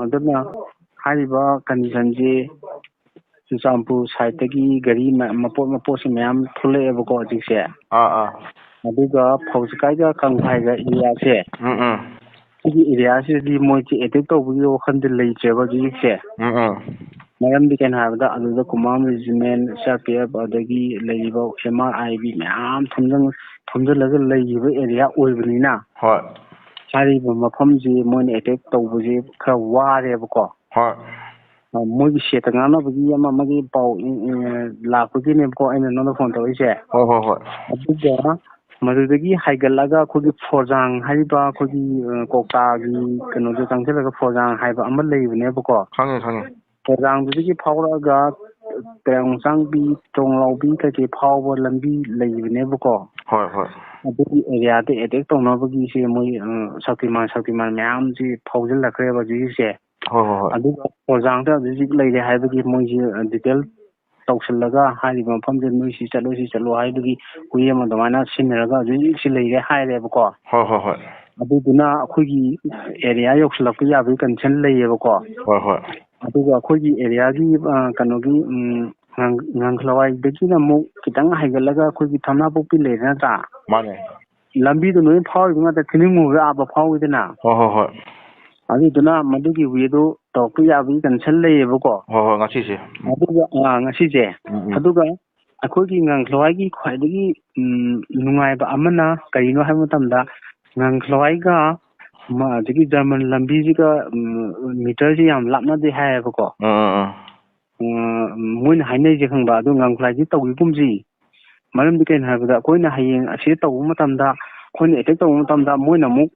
ꯑꯗꯨꯅ ꯍꯥꯏꯔꯤꯕ ꯀꯟꯗꯤꯁꯟꯁꯤ ꯆꯨꯔꯆꯥꯟꯄꯨꯔ ꯁꯥꯏꯠꯇꯒꯤ ꯒꯥꯔꯤ ꯃꯄꯣꯠꯁꯦ ꯃꯌꯥꯝ ꯊꯣꯛꯂꯛꯑꯦꯕꯀꯣ ꯍꯧꯖꯤꯛꯁꯦ ꯑꯗꯨꯒ ꯐꯧꯖꯤꯀꯥꯏꯒ ꯀꯪꯐꯥꯏꯒ ꯑꯦꯔꯤꯌꯥꯁꯦ ꯁꯤꯒꯤ ꯑꯦꯔꯤꯌꯥꯁꯤꯗꯤ ꯃꯣꯏꯁꯦ ꯑꯦꯇꯦꯛ ꯇꯧꯕꯒꯤ ꯋꯥꯈꯜꯗꯤ ꯂꯩꯇ꯭ꯔꯦꯕ ꯍꯧꯖꯤꯛꯁꯦ ꯃꯔꯝꯗꯤ ꯀꯩꯅꯣ ꯍꯥꯏꯕꯗ ꯑꯗꯨꯗ ꯈꯨꯃꯥꯝ ꯔꯦꯖꯤꯃꯦꯟ CRPF ꯑꯗꯒꯤ ꯂꯩꯔꯤꯕ MRIB ꯃꯌꯥꯝ ꯊꯨꯝꯖꯤꯜꯂꯒ ꯂꯩꯈꯤꯕ ꯑꯦꯔꯤꯌꯥ ꯑꯣꯏꯕꯅꯤꯅ ꯍꯥꯏꯔꯤꯕ ꯃꯐꯝꯁꯤ ꯃꯣꯏꯅ ꯑꯦꯇꯦꯛ ꯇꯧꯕꯁꯤ ꯈꯔ ꯋꯥꯔꯦꯕꯀꯣ ꯃꯣꯏꯒꯤ ꯁꯦꯠꯇ ꯉꯥꯡꯅꯕꯒꯤ ꯑꯃꯒꯤ ꯄꯥꯎ ꯂꯥꯛꯄꯒꯤꯅꯦꯕꯀꯣ ꯑꯩꯅ ꯅꯉꯣꯟꯗ ꯐꯣꯟ ꯇꯧꯔꯛꯏꯁꯦ ꯑꯗꯨꯒ ꯃꯗꯨꯗꯒꯤ ꯍꯥꯏꯒꯠꯂꯒ ꯑꯩꯈꯣꯏꯒꯤ ꯐꯣꯔꯖꯥꯡ ꯍꯥꯏꯔꯤꯕ ꯑꯩꯈꯣꯏꯒꯤ ꯀꯧꯇꯥꯒꯤ ꯀꯩꯅꯣꯁꯦ ꯆꯪꯁꯤꯜꯂꯒ ꯐꯣꯔꯖꯥꯡ ꯍꯥꯏꯕ ꯑꯃ ꯂꯩꯕꯅꯦꯕꯀꯣ ꯈꯪꯉꯦ ꯐꯣꯔꯖꯥꯡꯗꯨꯗꯒꯤ ꯐꯥꯎꯔꯛꯑꯒ ꯇꯦꯡꯆꯥꯡꯕꯤ ꯇꯣꯡꯂꯥꯎꯕꯤ ꯀꯩꯀꯩ ꯐꯥꯎꯕ ꯂꯝꯕꯤ ꯂꯩꯕꯅꯦꯕꯀꯣ ꯑꯗꯨꯒꯤ ꯑꯦꯔꯤꯌꯥꯗ ꯑꯦꯇꯦꯛ ꯇꯧꯅꯕꯒꯤꯁꯦ ꯃꯣꯏ ꯁꯛꯇꯤꯃꯥꯟ ꯃꯌꯥꯝꯁꯤ ꯐꯥꯎꯖꯤꯜꯂꯛꯈ꯭ꯔꯦꯕ ꯍꯧꯖꯤꯛꯁꯦ ꯑꯗꯨꯒ ꯐꯣꯔꯖꯥꯡꯗ ꯍꯧꯖꯤꯛ ꯂꯩꯔꯦ ꯍꯥꯏꯕꯒꯤ ꯃꯣꯏꯁꯤ ꯗꯤꯇꯦꯜ ꯇꯧꯁꯤꯜꯂꯒ ꯍꯥꯏꯔꯤꯕ ꯃꯐꯝꯁꯦ ꯅꯣꯏ ꯁꯤ ꯆꯠꯂꯣ ꯍꯥꯏꯕꯒꯤ ꯍꯨꯏ ꯑꯃ ꯑꯗꯨꯃꯥꯏꯅ ꯁꯤꯟꯅꯔꯒ ꯍꯧꯖꯤꯛ ꯂꯩꯔꯦ ꯍꯥꯏꯔꯦꯕꯀꯣ ꯑꯗꯨꯗꯨꯅ ꯑꯩꯈꯣꯏꯒꯤ ꯑꯦꯔꯤꯌꯥ ꯌꯧꯁꯤꯜꯂꯛꯄ ꯌꯥꯕꯒꯤ ꯀꯟꯗꯤꯁꯟ ꯂꯩꯌꯦꯕꯀோ ꯑꯗꯨꯒ ꯑꯩꯈꯣꯏꯒꯤ ꯑꯦꯔꯤꯌꯥꯒꯤ ꯀꯩꯅꯣꯒꯤ ꯉꯥꯡꯈꯂꯋꯥꯏꯗꯒꯤꯅ ꯑꯃꯨꯛ ꯈꯤꯇꯪ ꯍꯥꯏꯒꯠꯂꯒ ꯑꯩꯈꯣꯏꯒꯤ ꯊꯝꯅꯥꯄꯣꯛꯄꯤ ꯂꯩꯔꯦ ꯅꯠꯇ꯭ꯔꯥ ꯂꯝꯕꯤꯗꯣ ꯂꯣꯏ ꯐꯥꯎꯔꯤꯕ ꯉꯥꯛꯇ ꯊꯤꯅꯤꯡꯃꯨꯒ ꯑꯥꯕ ꯐꯥꯎꯏꯗꯅ ꯑꯗꯨꯗꯨꯅ ꯃꯗꯨꯒꯤ ꯋꯦꯗꯣ ꯇꯧꯔꯛꯄ ꯌꯥꯕꯒꯤ ꯀꯟꯁꯟ ꯂꯩꯌꯦꯕꯀꯣ ꯉꯁꯤꯁꯦ ꯑꯗꯨꯒ ꯉꯁꯤꯁꯦ ꯑꯗꯨꯒ ꯑꯩꯈꯣꯏꯒꯤ ꯉꯥꯡꯈꯂꯋꯥꯏꯒꯤ ꯈ꯭ꯋꯥꯏꯗꯒꯤ ꯅꯨꯡꯉꯥꯏꯕ ꯑꯃꯅ ꯀꯔꯤꯅꯣ ꯍꯥꯏꯕ ꯃꯇꯝꯗ ꯉꯥꯡꯈꯂꯋꯥꯏꯒ ꯑꯗꯒꯤ ꯖꯔꯃꯟ ꯂꯝꯕꯤꯁꯤꯒ ꯃꯤꯇꯔꯁꯤ ꯌꯥꯝ ꯂꯥꯞꯅꯗꯦ ꯍꯥꯏꯌꯦꯕꯀꯣ ꯃꯣꯏꯅ ꯍꯥꯏꯅꯩꯁꯦ ꯈꯪꯕ ꯑꯗꯨ ꯉꯥꯡꯈꯂꯋꯥꯏꯁꯤ ꯇꯧꯈꯤꯒꯨꯝꯁꯤ ꯃꯔꯝꯗꯤ ꯀꯩꯅꯣ ꯍꯥꯏꯕꯗ ꯑꯩꯈꯣꯏꯅ ꯍꯌꯦꯡ ꯑꯁꯤ ꯇꯧꯕ ꯃꯇꯝꯗ ꯑꯩꯈꯣꯏꯅ ꯑꯦꯇꯦꯛ ꯇꯧꯕ ꯃꯇꯝꯗ ꯃꯣꯏꯅ ꯑꯃꯨꯛ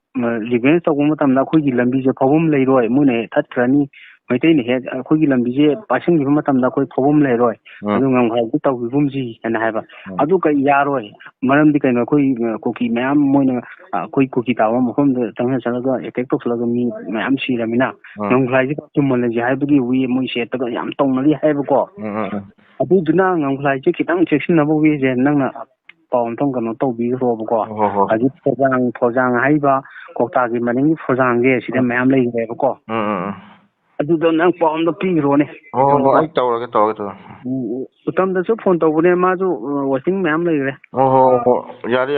ꯔꯤꯚꯦꯟꯁ ꯇꯧꯕ ꯃꯇꯝꯗ ꯑꯩꯈꯣꯏꯒꯤ ꯂꯝꯕꯤꯁꯦ ꯐꯥꯎꯐꯝ ꯂꯩꯔꯣꯏ ꯃꯣꯏꯅ ꯍꯦꯛ ꯊꯠꯈ꯭ꯔꯅꯤ ꯃꯩꯇꯩꯅ ꯍꯦꯛ ꯑꯩꯈꯣꯏꯒꯤ ꯂꯝꯕꯤꯁꯦ ꯄꯥꯏꯁꯤꯟꯈꯤꯕ ꯃꯇꯝꯗ ꯑꯩꯈꯣꯏ ꯐꯥꯎꯐꯝ ꯂꯩꯔꯣꯏ ꯑꯗꯨ ꯉꯝꯈꯥꯏꯗꯤ ꯇꯧꯈꯤꯒꯨꯝꯁꯤ ꯍꯥꯏꯅ ꯍꯥꯏꯕ ꯑꯗꯨ ꯀꯩ ꯌꯥꯔꯣꯏ ꯃꯔꯝꯗꯤ ꯀꯩꯅꯣ ꯑꯩꯈꯣꯏ ꯀꯨꯀꯤ ꯃꯌꯥꯝ ꯃꯣꯏꯅ ꯑꯩꯈꯣই ꯀꯨꯀꯤ ꯇꯥꯕ ꯃꯐꯝꯗ ꯆꯪꯉꯒ ꯑꯦꯇꯦꯛ ꯇꯧꯁꯤꯜꯂꯒ ꯃꯤ ꯃꯌꯥꯝ ꯁꯤꯔꯃꯤꯅ ꯉꯝꯈꯥꯏꯁꯤ ꯆꯨꯝꯍꯜꯂꯁꯤ ꯍꯥꯏꯕꯒꯤ ꯃꯣꯏ ꯁꯦꯠꯇꯒ ꯌꯥꯝ ꯇꯧꯅꯔꯤ ꯍꯥꯏꯕꯀꯣ ꯑꯗꯨꯗꯨꯅ ꯉꯝꯈꯥꯏꯁꯦ ꯈꯤꯇꯪ ꯆꯦꯛꯁꯤꯟꯅꯕ ꯋꯦꯁꯦ ꯅꯪꯅ ꯄꯥꯎ ꯑꯝꯇꯪ ꯀꯩꯅꯣ ꯇꯧꯕꯤꯈ꯭ꯔꯣꯕꯀꯣ ꯍꯧꯖꯤꯛ ꯐꯣꯔꯖꯥꯡ ꯍꯥꯏꯔꯤꯕ ꯀꯧꯇꯥꯒꯤ ꯃꯅꯤꯡꯒꯤ ꯐꯣꯔꯖꯥꯡꯁꯦ ꯁꯤꯗ ꯃꯌꯥꯝ ꯂꯩꯈ꯭ꯔꯦꯕꯀꯣ ꯑꯗꯨꯗ ꯅꯪ ꯄꯥꯎ ꯑꯝꯇ ꯄꯤꯈ꯭ꯔꯣꯅꯦ ꯑꯩ ꯇꯧꯔꯒꯦ ꯎꯇꯝꯗꯁꯨ ꯐꯣꯟ ꯇꯧꯕꯅꯦ ꯃꯥꯁꯨ ꯋꯥꯆꯤꯡ ꯃꯌꯥꯝ ꯂꯩꯈ꯭ꯔꯦ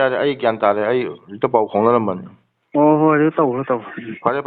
ꯌꯥꯔꯦ ꯑꯩ ꯒ꯭ꯌꯥꯟ ꯇꯥꯔꯦ ꯑꯩ ꯍꯧꯖꯤꯛꯇ ꯄꯥꯎ ꯐꯥꯎꯅꯔꯝꯕꯅꯤ ꯍꯣꯏ ꯑꯗꯨ ꯇꯧꯈ꯭ꯔꯣ ꯐꯔꯦ